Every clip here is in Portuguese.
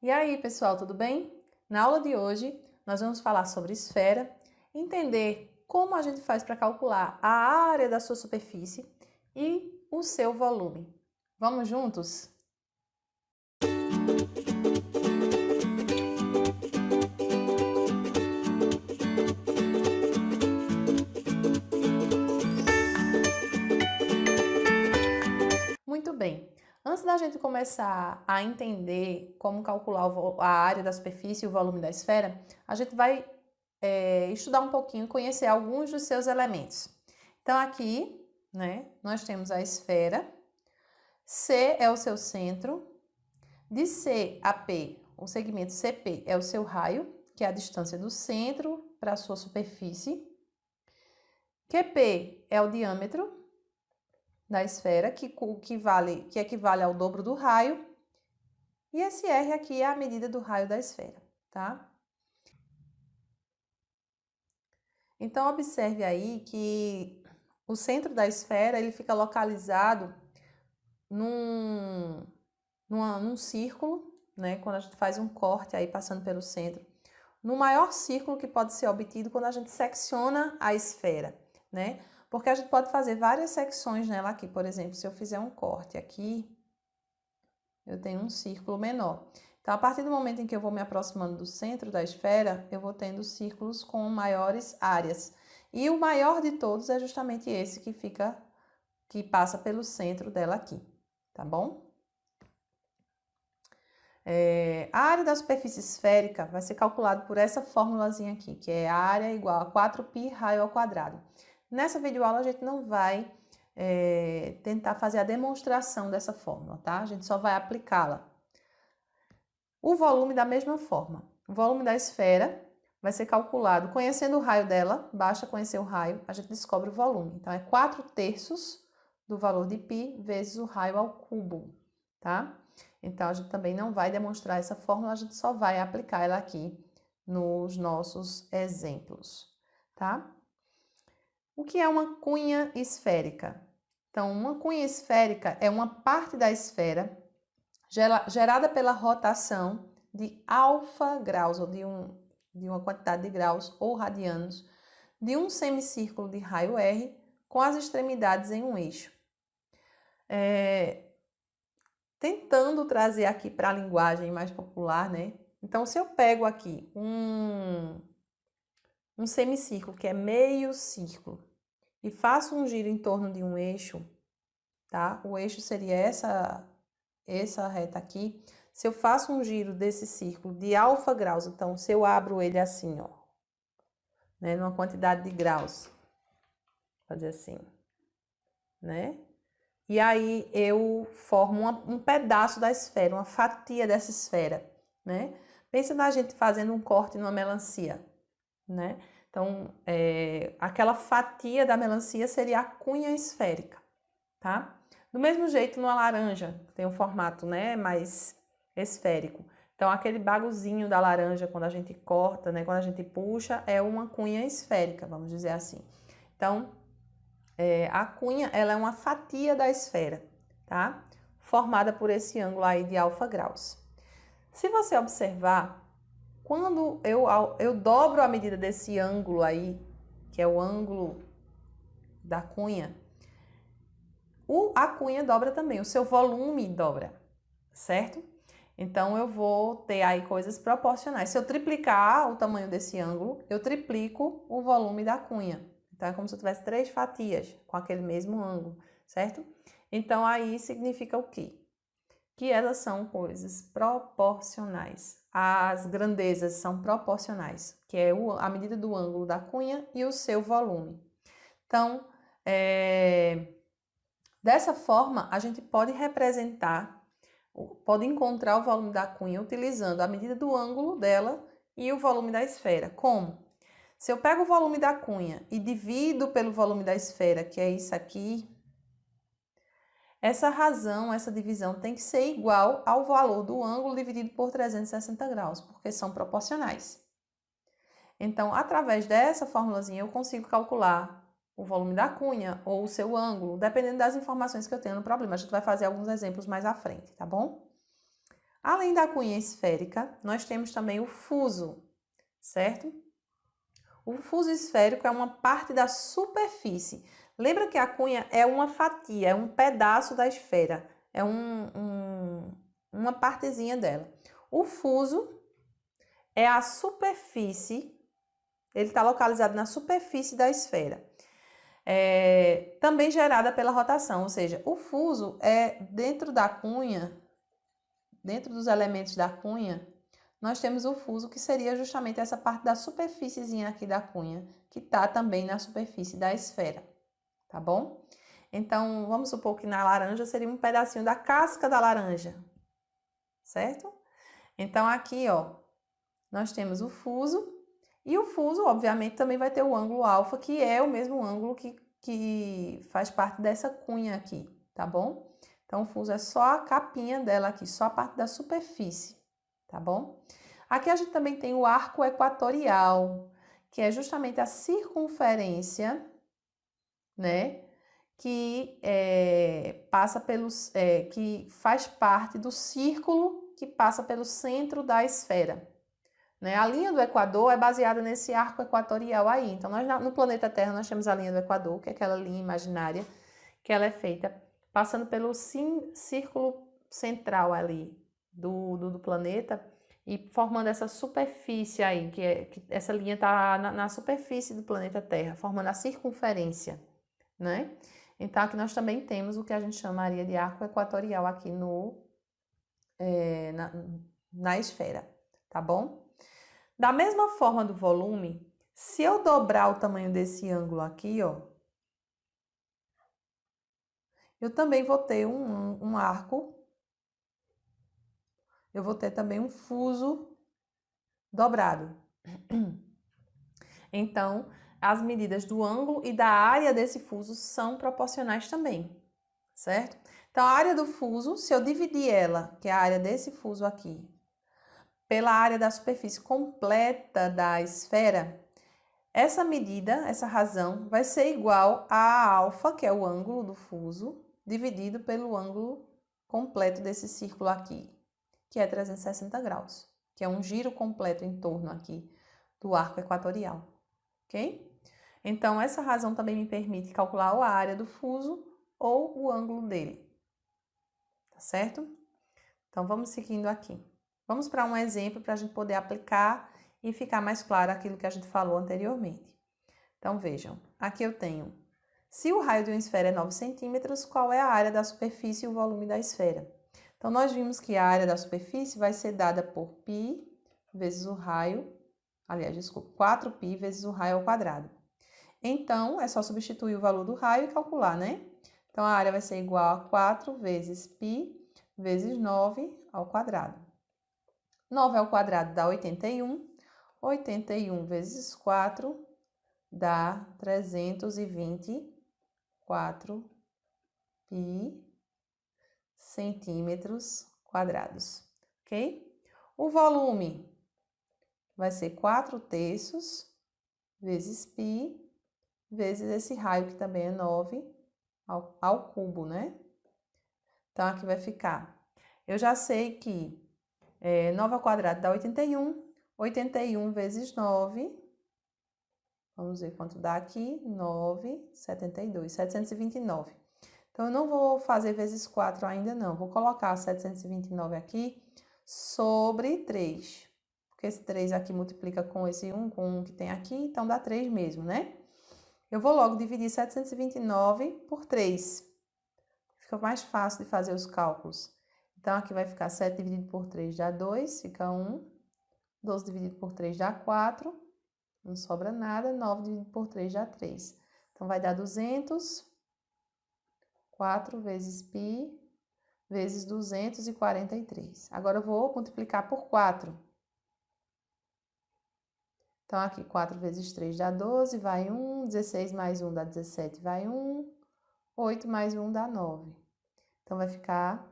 E aí, pessoal, tudo bem? Na aula de hoje, nós vamos falar sobre esfera, entender como a gente faz para calcular a área da sua superfície e o seu volume. Vamos juntos? Muito bem. Antes da gente começar a entender como calcular a área da superfície e o volume da esfera, a gente vai estudar um pouquinho, conhecer alguns dos seus elementos. Então, aqui, nós temos a esfera, C é o seu centro, de C a P, o segmento CP é o seu raio, que é a distância do centro para a sua superfície. QP é o diâmetro da esfera, que equivale ao dobro do raio. E esse R aqui é a medida do raio da esfera, tá? Então, observe aí que o centro da esfera ele fica localizado num círculo, né? Quando a gente faz um corte aí passando pelo centro. No maior círculo que pode ser obtido quando a gente secciona a esfera, né? Porque a gente pode fazer várias secções nela aqui. Por exemplo, se eu fizer um corte aqui, eu tenho um círculo menor. Então, a partir do momento em que eu vou me aproximando do centro da esfera, eu vou tendo círculos com maiores áreas. E o maior de todos é justamente esse que passa pelo centro dela aqui, tá bom? A área da superfície esférica vai ser calculada por essa formulazinha aqui, que é a área igual a 4π raio ao quadrado. Nessa videoaula a gente não vai tentar fazer a demonstração dessa fórmula, tá? A gente só vai aplicá-la. O volume da mesma forma. O volume da esfera vai ser calculado conhecendo o raio dela, basta conhecer o raio, a gente descobre o volume. Então, é 4/3 do valor de π vezes o raio ao cubo, tá? Então, a gente também não vai demonstrar essa fórmula, a gente só vai aplicar ela aqui nos nossos exemplos, tá? O que é uma cunha esférica? Então, uma cunha esférica é uma parte da esfera gerada pela rotação de alfa graus, ou de uma quantidade de graus ou radianos, de um semicírculo de raio R com as extremidades em um eixo. Tentando trazer aqui para a linguagem mais popular, né? Então, se eu pego aqui um semicírculo, que é meio círculo, e faço um giro em torno de um eixo, tá? O eixo seria essa reta aqui. Se eu faço um giro desse círculo de alfa graus, então, se eu abro ele assim, ó, né? Numa quantidade de graus, vou fazer assim, né? E aí eu formo um pedaço da esfera, uma fatia dessa esfera, né? Pensa na gente fazendo um corte numa melancia, né? Então, aquela fatia da melancia seria a cunha esférica, tá? Do mesmo jeito, numa laranja, tem um formato, né, mais esférico. Então, aquele baguzinho da laranja, quando a gente corta, né, quando a gente puxa, é uma cunha esférica, vamos dizer assim. Então, a cunha, ela é uma fatia da esfera, tá? Formada por esse ângulo aí de alfa graus. Se você observar, quando eu dobro a medida desse ângulo aí, que é o ângulo da cunha, a cunha dobra também, o seu volume dobra, certo? Então, eu vou ter aí coisas proporcionais. Se eu triplicar o tamanho desse ângulo, eu triplico o volume da cunha. Então, é como se eu tivesse 3 fatias com aquele mesmo ângulo, certo? Então, aí significa o quê? Que elas são coisas proporcionais. As grandezas são proporcionais, que é a medida do ângulo da cunha e o seu volume. Então, dessa forma, a gente pode encontrar o volume da cunha utilizando a medida do ângulo dela e o volume da esfera. Como? Se eu pego o volume da cunha e divido pelo volume da esfera, que é isso aqui, essa divisão tem que ser igual ao valor do ângulo dividido por 360 graus, porque são proporcionais. Então, através dessa formulazinha, eu consigo calcular o volume da cunha ou o seu ângulo, dependendo das informações que eu tenho no problema. A gente vai fazer alguns exemplos mais à frente, tá bom? Além da cunha esférica, nós temos também o fuso, certo? O fuso esférico é uma parte da superfície. Lembra que a cunha é uma fatia, é um pedaço da esfera, é uma partezinha dela. O fuso é a superfície, ele está localizado na superfície da esfera. Também gerada pela rotação, ou seja, o fuso é dentro da cunha, dentro dos elementos da cunha, nós temos o fuso, que seria justamente essa parte da superfíciezinha aqui da cunha, que está também na superfície da esfera, tá bom? Então, vamos supor que na laranja seria um pedacinho da casca da laranja, certo? Então, aqui, ó, nós temos o fuso, e o fuso, obviamente, também vai ter o ângulo alfa, que é o mesmo ângulo que faz parte dessa cunha aqui, tá bom? Então, o fuso é só a capinha dela aqui, só a parte da superfície, tá bom? Aqui a gente também tem o arco equatorial, que é justamente a circunferência, né? Que passa pelos, que faz parte do círculo que passa pelo centro da esfera. Né? A linha do Equador é baseada nesse arco equatorial aí. Então, nós no planeta Terra nós temos a linha do Equador, que é aquela linha imaginária, que ela é feita passando pelo círculo central ali do planeta e formando essa superfície aí, que essa linha está na superfície do planeta Terra, formando a circunferência, né? Então, aqui nós também temos o que a gente chamaria de arco equatorial aqui na esfera, tá bom? Da mesma forma do volume, se eu dobrar o tamanho desse ângulo aqui, ó, eu também vou ter um arco, eu vou ter também um fuso dobrado. Então, as medidas do ângulo e da área desse fuso são proporcionais também, certo? Então, a área do fuso, se eu dividir ela, que é a área desse fuso aqui, pela área da superfície completa da esfera, essa medida, essa razão, vai ser igual a alfa, que é o ângulo do fuso, dividido pelo ângulo completo desse círculo aqui, que é 360 graus, que é um giro completo em torno aqui do arco equatorial, ok? Então, essa razão também me permite calcular a área do fuso ou o ângulo dele, tá certo? Então, vamos seguindo aqui. Vamos para um exemplo para a gente poder aplicar e ficar mais claro aquilo que a gente falou anteriormente. Então, vejam, aqui eu tenho, se o raio de uma esfera é 9 centímetros, qual é a área da superfície e o volume da esfera? Então, nós vimos que a área da superfície vai ser dada por π vezes o raio, aliás, desculpa, 4π vezes o raio ao quadrado. Então, é só substituir o valor do raio e calcular, né? Então, a área vai ser igual a 4 vezes π vezes 9 ao quadrado. 9 ao quadrado dá 81. 81 vezes 4 dá 324 π centímetros quadrados, ok? O volume vai ser 4/3 vezes π vezes esse raio, que também é 9 ao cubo, né? Então, aqui vai ficar. Eu já sei que 9 ao quadrado dá 81. 81 vezes 9. Vamos ver quanto dá aqui. 9, 72, 729. Então, eu não vou fazer vezes 4 ainda não. Vou colocar 729 aqui sobre 3. Porque esse 3 aqui multiplica com esse 1, com o 1 que tem aqui. Então, dá 3 mesmo, né? Eu vou logo dividir 729 por 3. Fica mais fácil de fazer os cálculos. Então, aqui vai ficar 7 dividido por 3 dá 2, fica 1. 12 dividido por 3 dá 4. Não sobra nada. 9 dividido por 3 dá 3. Então, vai dar 200. 4 vezes π vezes 243. Agora, eu vou multiplicar por 4. Então, aqui, 4 vezes 3 dá 12, vai 1. 16 mais 1 dá 17, vai 1. 8 mais 1 dá 9. Então, vai ficar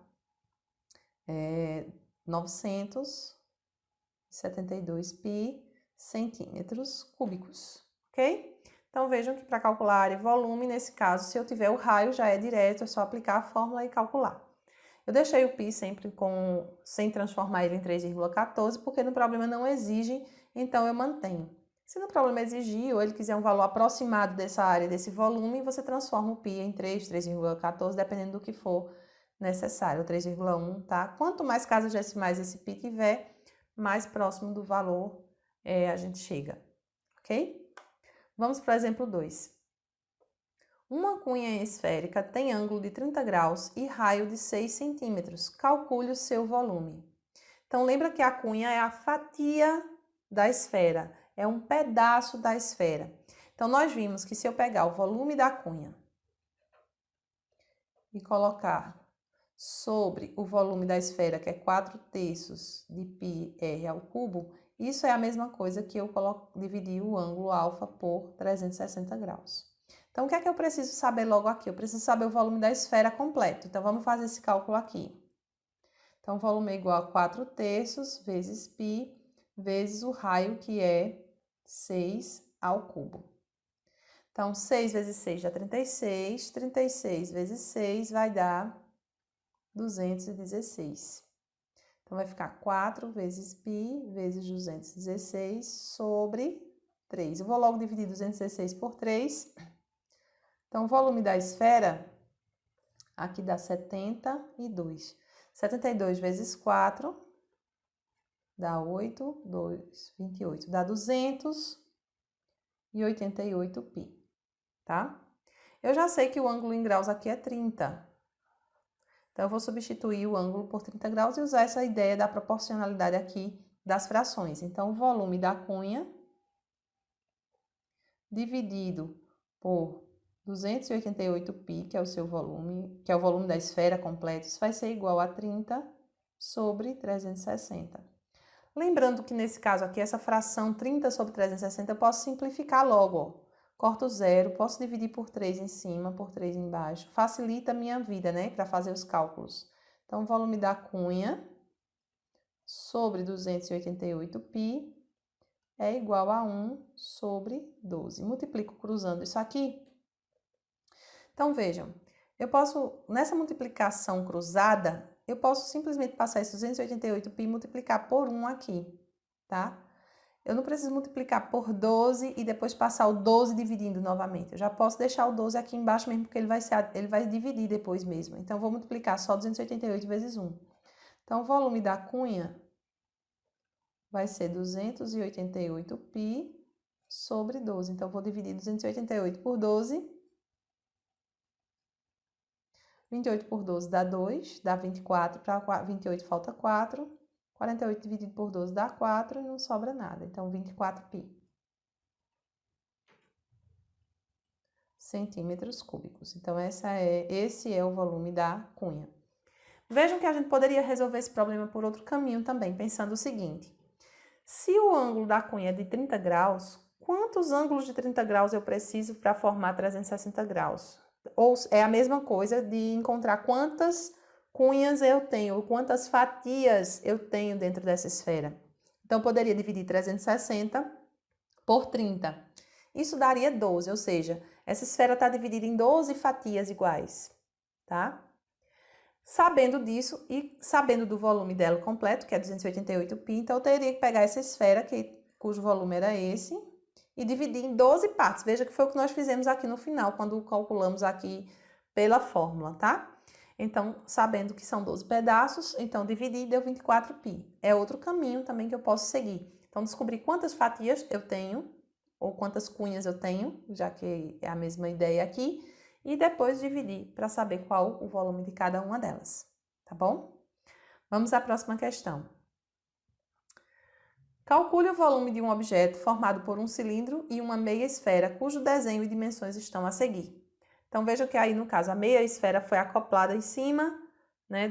972 π centímetros cúbicos, ok? Então, vejam que para calcular área e volume, nesse caso, se eu tiver o raio, já é direto, é só aplicar a fórmula e calcular. Eu deixei o π sempre sem transformar ele em 3,14, porque no problema não exige, então eu mantenho. Se no problema exigir, ou ele quiser um valor aproximado dessa área, desse volume, você transforma o π em 3, 3,14, dependendo do que for necessário, 3,1, tá? Quanto mais casas decimais esse π tiver, mais próximo do valor a gente chega, ok? Vamos para o exemplo 2. Uma cunha esférica tem ângulo de 30 graus e raio de 6 centímetros. Calcule o seu volume. Então, lembra que a cunha é a fatia da esfera, é um pedaço da esfera. Então, nós vimos que se eu pegar o volume da cunha e colocar sobre o volume da esfera, que é 4/3 de πr ao cubo, isso é a mesma coisa que eu dividir o ângulo alfa por 360 graus. Então, o que é que eu preciso saber logo aqui? Eu preciso saber o volume da esfera completo. Então, vamos fazer esse cálculo aqui. Então, o volume é igual a 4/3 vezes π vezes o raio, que é 6 ao cubo. Então, 6 vezes 6 dá 36. 36 vezes 6 vai dar 216. Então, vai ficar 4 vezes π vezes 216 sobre 3. Eu vou logo dividir 216 por 3. Então, o volume da esfera aqui dá 72. 72 vezes 4 dá 8, 2, 28. Dá 288 π, tá? Eu já sei que o ângulo em graus aqui é 30. Então, eu vou substituir o ângulo por 30 graus e usar essa ideia da proporcionalidade aqui das frações. Então, o volume da cunha dividido por 288 π, que é o seu volume, que é o volume da esfera completo, isso vai ser igual a 30 sobre 360. Lembrando que nesse caso aqui, essa fração 30 sobre 360, eu posso simplificar logo, ó. Corto zero, posso dividir por 3 em cima, por 3 embaixo. Facilita a minha vida, né, para fazer os cálculos. Então, o volume da cunha sobre 288 π é igual a 1 sobre 12. Multiplico cruzando isso aqui. Então, vejam, eu posso, nessa multiplicação cruzada, eu posso simplesmente passar esse 288 π e multiplicar por 1 aqui, tá? Eu não preciso multiplicar por 12 e depois passar o 12 dividindo novamente. Eu já posso deixar o 12 aqui embaixo mesmo, porque ele vai dividir depois mesmo. Então, eu vou multiplicar só 288 vezes 1. Então, o volume da cunha vai ser 288 π sobre 12. Então, eu vou dividir 288 por 12. 28 por 12 dá 2, dá 24, para 28 falta 4. 48 dividido por 12 dá 4 e não sobra nada. Então, 24 π centímetros cúbicos. Então, esse é o volume da cunha. Vejam que a gente poderia resolver esse problema por outro caminho também, pensando o seguinte. Se o ângulo da cunha é de 30 graus, quantos ângulos de 30 graus eu preciso para formar 360 graus? Ou é a mesma coisa de encontrar quantas cunhas eu tenho, ou quantas fatias eu tenho dentro dessa esfera. Então, eu poderia dividir 360 por 30. Isso daria 12, ou seja, essa esfera está dividida em 12 fatias iguais, tá? Sabendo disso e sabendo do volume dela completo, que é 288 π, então eu teria que pegar essa esfera, cujo volume era esse, e dividir em 12 partes. Veja que foi o que nós fizemos aqui no final, quando calculamos aqui pela fórmula, tá? Então, sabendo que são 12 pedaços, então dividir deu 24 π. É outro caminho também que eu posso seguir. Então, descobrir quantas fatias eu tenho, ou quantas cunhas eu tenho, já que é a mesma ideia aqui, e depois dividir para saber qual o volume de cada uma delas, tá bom? Vamos à próxima questão. Calcule o volume de um objeto formado por um cilindro e uma meia esfera, cujo desenho e dimensões estão a seguir. Então, veja que aí, no caso, a meia esfera foi acoplada em cima, né,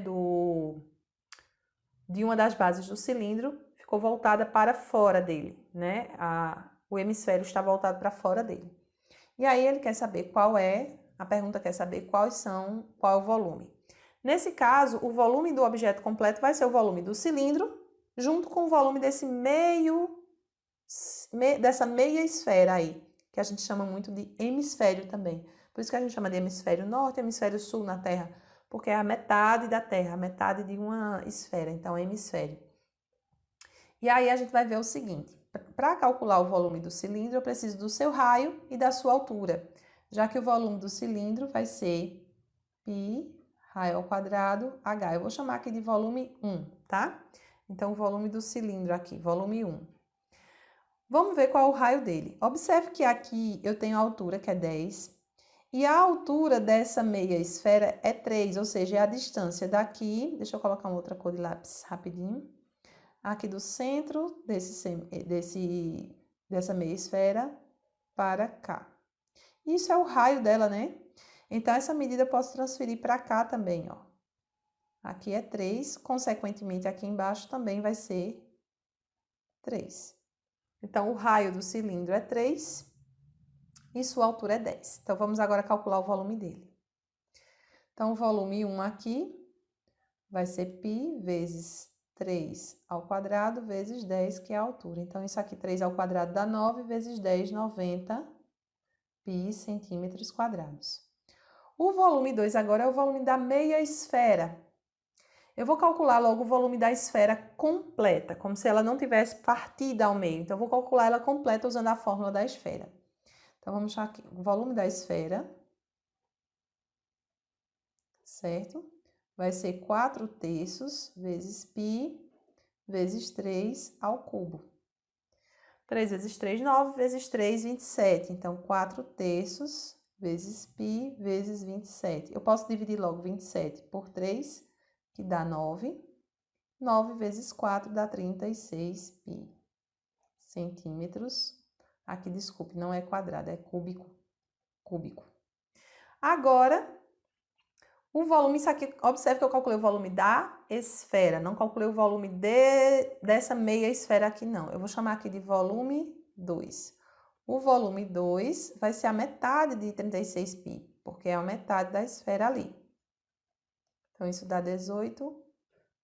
de uma das bases do cilindro, ficou voltada para fora dele, né? O hemisfério está voltado para fora dele. E aí, ele quer saber a pergunta quer saber qual é o volume. Nesse caso, o volume do objeto completo vai ser o volume do cilindro, junto com o volume dessa meia esfera aí, que a gente chama muito de hemisfério também. Por isso que a gente chama de hemisfério norte e hemisfério sul na Terra, porque é a metade da Terra, a metade de uma esfera, então é hemisfério. E aí a gente vai ver o seguinte, para calcular o volume do cilindro, eu preciso do seu raio e da sua altura, já que o volume do cilindro vai ser π raio ao quadrado h. Eu vou chamar aqui de volume 1, tá? Então, o volume do cilindro aqui, volume 1. Vamos ver qual é o raio dele. Observe que aqui eu tenho a altura, que é 10, e a altura dessa meia esfera é 3, ou seja, é a distância daqui, deixa eu colocar uma outra cor de lápis rapidinho, aqui do centro dessa meia esfera para cá. Isso é o raio dela, né? Então, essa medida eu posso transferir para cá também, ó. Aqui é 3, consequentemente, aqui embaixo também vai ser 3. Então, o raio do cilindro é 3 e sua altura é 10. Então, vamos agora calcular o volume dele. Então, o volume 1 aqui vai ser π vezes 3 ao quadrado vezes 10, que é a altura. Então, isso aqui, 3 ao quadrado dá 9, vezes 10, 90 π centímetros quadrados. O volume 2 agora é o volume da meia esfera. Eu vou calcular logo o volume da esfera completa, como se ela não tivesse partida ao meio. Então, eu vou calcular ela completa usando a fórmula da esfera. Então, vamos achar aqui o volume da esfera, certo? Vai ser 4/3 vezes π vezes 3 ao cubo. 3 vezes 3, 9, vezes 3, 27. Então, 4/3 vezes π vezes 27. Eu posso dividir logo 27 por 3, que dá 9. 9 vezes 4 dá 36 π centímetros. Aqui, desculpe, não é quadrado, é cúbico. Agora, o volume, isso aqui, observe que eu calculei o volume da esfera, não calculei o volume dessa meia esfera aqui, não. Eu vou chamar aqui de volume 2. O volume 2 vai ser a metade de 36 π, porque é a metade da esfera ali. Então, isso dá 18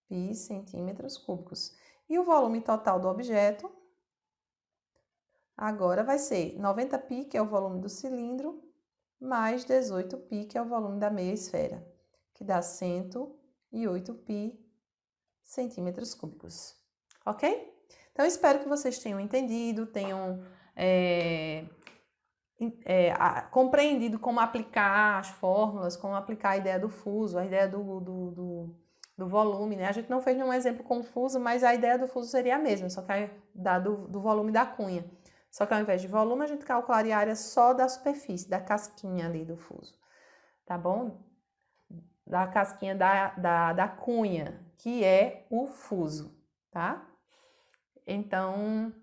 π centímetros cúbicos. E o volume total do objeto, agora vai ser 90 π, que é o volume do cilindro, mais 18 π, que é o volume da meia esfera, que dá 108 π centímetros cúbicos. Ok? Então, espero que vocês tenham entendido, tenham compreendido como aplicar as fórmulas, como aplicar a ideia do fuso, a ideia do volume, né? A gente não fez nenhum exemplo confuso, mas a ideia do fuso seria a mesma, só que do volume da cunha. Só que ao invés de volume, a gente calcularia a área só da superfície, da casquinha ali do fuso, tá bom? Da casquinha da cunha, que é o fuso, tá? Então,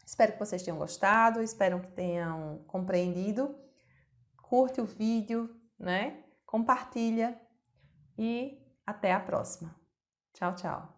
espero que vocês tenham gostado, espero que tenham compreendido. Curte o vídeo, né? Compartilha e até a próxima. Tchau, tchau.